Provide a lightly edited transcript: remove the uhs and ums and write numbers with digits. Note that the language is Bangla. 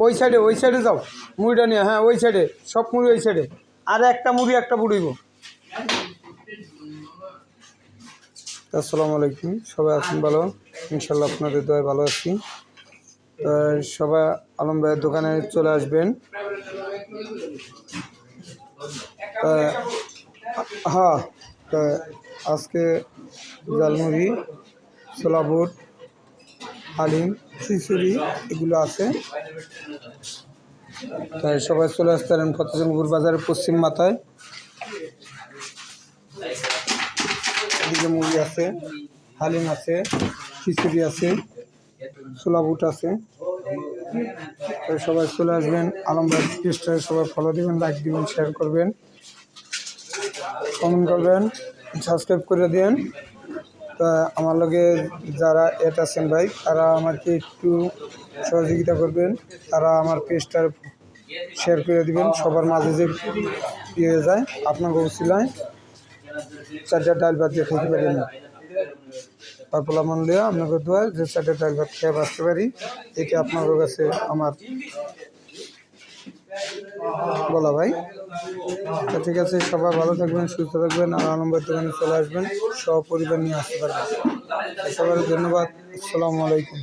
ওই সাইডে যাও, মুড়িটা নিয়ে। হ্যাঁ ওই সাইডে, সব মুড়ি ওই সাইডে। আর একটা মুড়ি একটা বুড়িব। আসসালামু আলাইকুম, সবাই আছেন ভালো? ইনশাল্লাহ আপনাদের দয়ায় ভালো আছি। সবাই আলম ভাইয়ের দোকানে চলে আসবেন। হ্যাঁ, আজকে জালমুড়ি, ছোলা বুট, হালিম, খিচুড়ি এগুলো আছে। তাই সবাই চলে আসতে পারেন ফতেজনপুর বাজারের পশ্চিম মাথায়। এদিকে মুড়ি আছে, হালিম আছে, খিচুড়ি আছে, ছোলা বুট আছে। তাই সবাই চলে আসবেন। আলম ভাই পেজটা সবাই ফলো দিবেন, লাইক দিবেন, শেয়ার করবেন, কমেন্ট করবেন, সাবস্ক্রাইব করে দিন। তা আমার লগে যারা এড আছেন ভাই, তারা আমাকে একটু সহযোগিতা করবেন। তারা আমার পেজটা শেয়ার করে দিবেন, সবার মাঝে যে পেয়ে যায়। আপনাকে উচিলায় 4টা ডাল ভাত দিয়ে খেতে পারি না, পারপোলা মন লিয়া আপনাকে দোয়া যে 4টা ডাল ভাত খেয়ে বাঁচতে পারি। এটা আপনাদের কাছে আমার বলা ভাই। তো ঠিক আছে, সবাই ভালো থাকবেন, সুস্থ থাকবেন, আর আলমবাইয়ের দোকানে চলে আসবেন, সপরিবার নিয়ে আসতে পারবেন। সবার ধন্যবাদ। আসসালামু আলাইকুম।